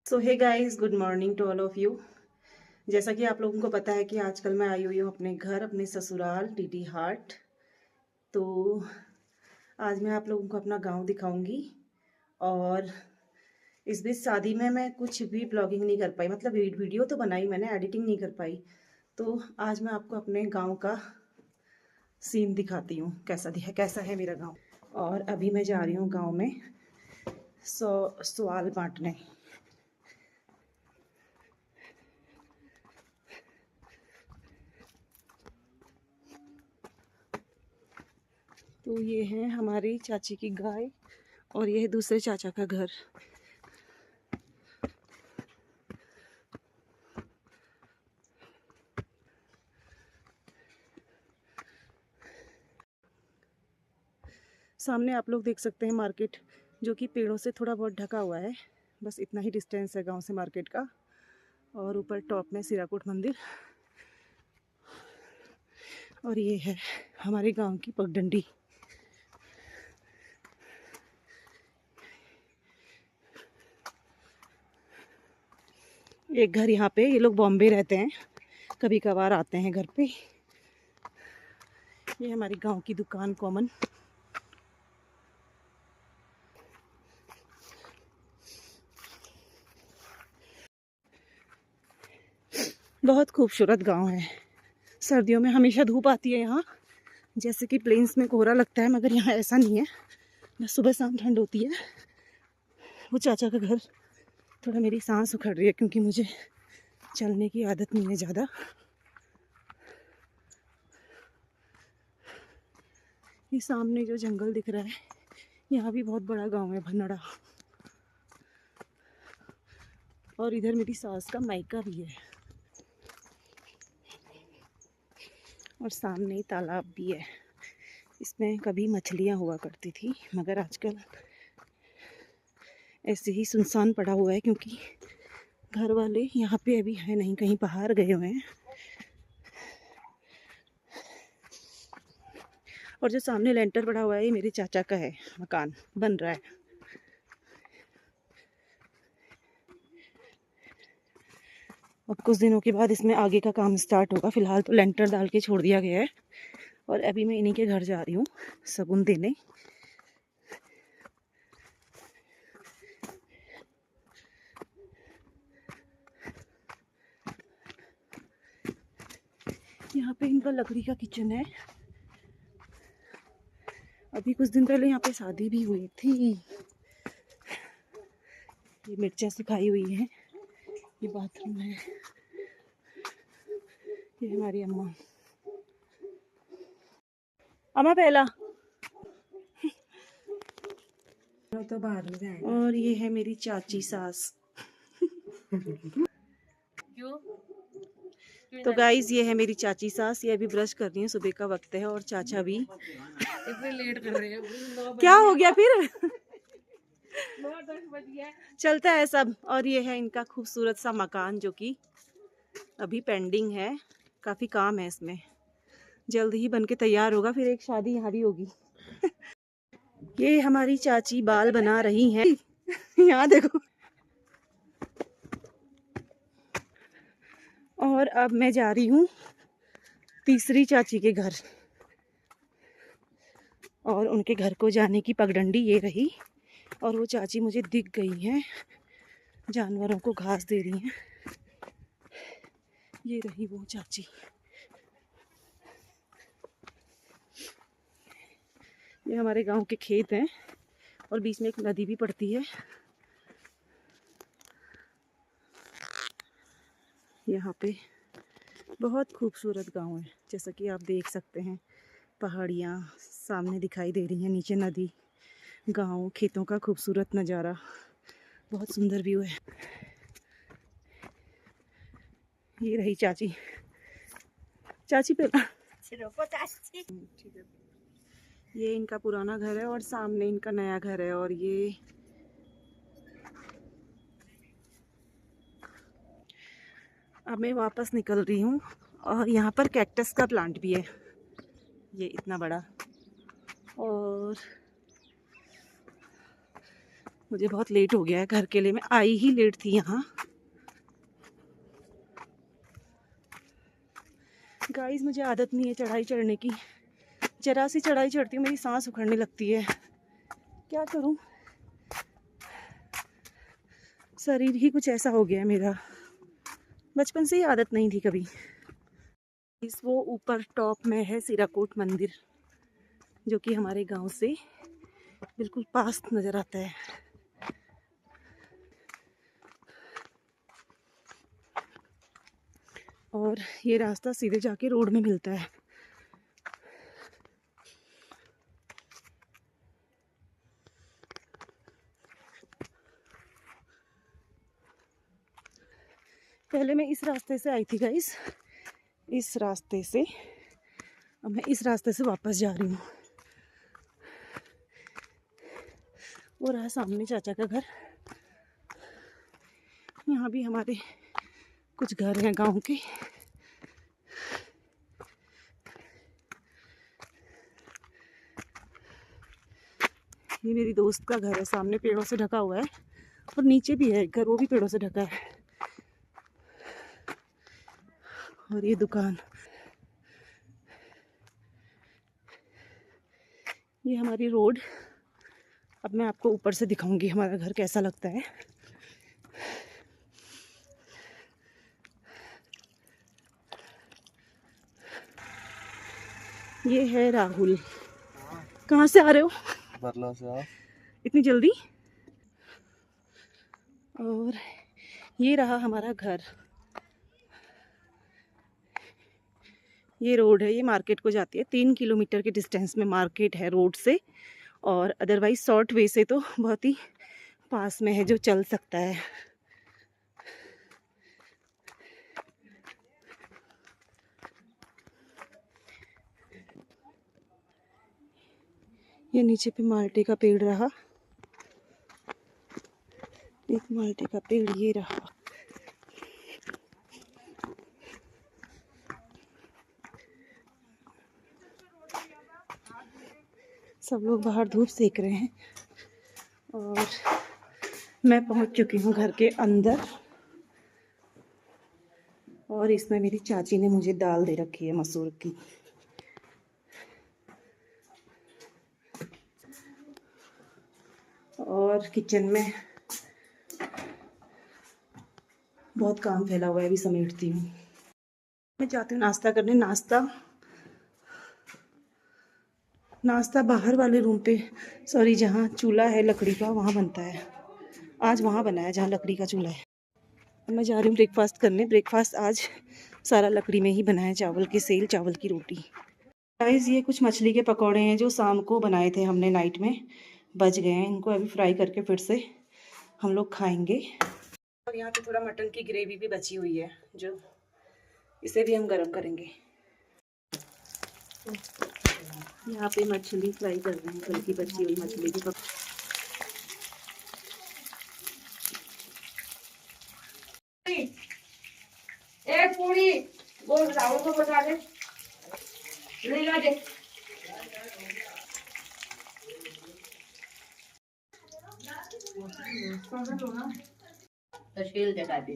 So hey guys, good morning to all of you. जैसा कि आप लोगों को पता है कि आजकल मैं आई हुई हूँ अपने घर, अपने ससुराल टीटी हाट। तो आज मैं आप लोगों को अपना गांव दिखाऊंगी। और इस बीच शादी में मैं कुछ भी ब्लॉगिंग नहीं कर पाई, मतलब वीडियो तो बनाई मैंने, एडिटिंग नहीं कर पाई। तो आज मैं आपको अपने गाँव का सीन दिखाती हूँ, कैसा है मेरा गाँव। और अभी मैं जा रही हूँ गाँव में सवाल बांटने। तो ये है हमारी चाची की गाय और ये है दूसरे चाचा का घर। सामने आप लोग देख सकते हैं मार्केट, जो कि पेड़ों से थोड़ा बहुत ढका हुआ है। बस इतना ही डिस्टेंस है गांव से मार्केट का। और ऊपर टॉप में सिराकुट मंदिर। और ये है हमारे गांव की पगडंडी। एक घर यहाँ पे, ये लोग बॉम्बे रहते हैं, कभी कभार आते हैं घर पे। ये हमारी गांव की दुकान कॉमन। बहुत खूबसूरत गांव है। सर्दियों में हमेशा धूप आती है यहाँ, जैसे कि प्लेन्स में कोहरा लगता है, मगर यहाँ ऐसा नहीं है। बस सुबह शाम ठंड होती है। वो चाचा का घर, थोड़ा मेरी सांस उखड़ रही है क्योंकि मुझे चलने की आदत नहीं है ज़्यादा। ये सामने जो जंगल दिख रहा है, यहाँ भी बहुत बड़ा गांव है, भनड़ा। और इधर मेरी सास का मायका भी है। और सामने ही तालाब भी है। इसमें कभी मछलियाँ हुआ करती थी, मगर आजकल ऐसे ही सुनसान पड़ा हुआ है, क्योंकि घर वाले यहाँ पे अभी है नहीं, कहीं बाहर गए हुए हैं। और जो सामने लेंटर पड़ा हुआ है, ये मेरे चाचा का है, मकान बन रहा है। अब कुछ दिनों के बाद इसमें आगे का काम स्टार्ट होगा। फिलहाल तो लेंटर डाल के छोड़ दिया गया है। और अभी मैं इन्हीं के घर जा रही हूँ शगुन देने। यहाँ पे इनका लकड़ी का किचन है। अभी कुछ दिन पहले यहाँ पे शादी भी हुई थी। ये मिर्चें सुखाई हुई हैं। ये बाथरूम है। ये हमारी अम्मा। अम्मा पहला। तो बाहर में जाएगा। और ये है मेरी चाची सास। क्यों? तो गाइज, ये है मेरी चाची सास। ये अभी ब्रश कर रही है, सुबह का वक्त है। और चाचा भी इतने लेट कर रहे हैं। क्या हो गया फिर? 9-10 बज गया। चलता है सब। और ये है इनका खूबसूरत सा मकान, जो कि अभी पेंडिंग है। काफी काम है इसमें, जल्द ही बन के तैयार होगा। फिर एक शादी यहाँ भी होगी। ये हमारी चाची बाल बना रही हैं। यहाँ देखो। और अब मैं जा रही हूँ तीसरी चाची के घर। और उनके घर को जाने की पगडंडी ये रही। और वो चाची मुझे दिख गई हैं, जानवरों को घास दे रही हैं। ये रही वो चाची। ये हमारे गांव के खेत हैं और बीच में एक नदी भी पड़ती है। यहाँ पे बहुत खूबसूरत गांव है, जैसा कि आप देख सकते हैं। पहाड़ियाँ सामने दिखाई दे रही हैं, नीचे नदी, गांव, खेतों का खूबसूरत नज़ारा। बहुत सुंदर व्यू है। ये रही चाची। चाची पे ये इनका पुराना घर है और सामने इनका नया घर है। और ये अब मैं वापस निकल रही हूँ। और यहाँ पर कैक्टस का प्लांट भी है, ये इतना बड़ा। और मुझे बहुत लेट हो गया है घर के लिए, मैं आई ही लेट थी यहाँ। गाइस मुझे आदत नहीं है चढ़ाई चढ़ने की, जरा सी चढ़ाई चढ़ती हूँ मेरी सांस उखड़ने लगती है, क्या करूँ, शरीर ही कुछ ऐसा हो गया है मेरा, बचपन से ही आदत नहीं थी कभी। इस वो ऊपर टॉप में है सिराकोट मंदिर, जो कि हमारे गांव से बिल्कुल पास नज़र आता है। और ये रास्ता सीधे जाके रोड में मिलता है। पहले मैं इस रास्ते से आई थी गाइस, इस रास्ते से, अब मैं इस रास्ते से वापस जा रही हूँ। वो रहा सामने चाचा का घर, यहाँ भी हमारे कुछ घर हैं गांव के। ये मेरी दोस्त का घर है, सामने पेड़ों से ढका हुआ है, और नीचे भी है एक घर, वो भी पेड़ों से ढका है। और ये दुकान, ये हमारी रोड। अब मैं आपको ऊपर से दिखाऊंगी हमारा घर कैसा लगता है। ये है राहुल। कहाँ से आ रहे हो? बरला से। आप इतनी जल्दी? और ये रहा हमारा घर, ये रोड है, ये मार्केट को जाती है। 3 किलोमीटर के डिस्टेंस में मार्केट है रोड से, और अदरवाइज शॉर्ट वे से तो बहुत ही पास में है, जो चल सकता है। ये नीचे पे माल्टे का पेड़ रहा, एक माल्टे का पेड़ ये रहा। सब लोग बाहर धूप सेक रहे हैं, और मैं पहुंच चुकी हूँ घर के अंदर। और इसमें मेरी चाची ने मुझे दाल दे रखी है मसूर की। और किचन में बहुत काम फैला हुआ है, अभी समेटती हूँ। मैं जाती हूँ नाश्ता करने। नाश्ता बाहर वाले रूम पे, सॉरी, जहाँ चूल्हा है लकड़ी का वहाँ बनता है। आज वहाँ बना है जहाँ लकड़ी का चूल्हा है। मैं जा रही हूँ ब्रेकफास्ट करने। ब्रेकफास्ट आज सारा लकड़ी में ही बना है, चावल की सेल, चावल की रोटी। गाइस ये कुछ मछली के पकौड़े हैं जो शाम को बनाए थे हमने, नाइट में बच गए हैं। इनको अभी फ्राई करके फिर से हम लोग खाएंगे। और यहाँ पे थोड़ा मटन की ग्रेवी भी बची हुई है, जो इसे भी हम गरम करेंगे। यहाँ पे मछली फ्राई कर रहे हैं, कल की बची हुई मछली की। एक पूरी बोल राहुल को बता दे, ले ला दे। तशील दिखा दे।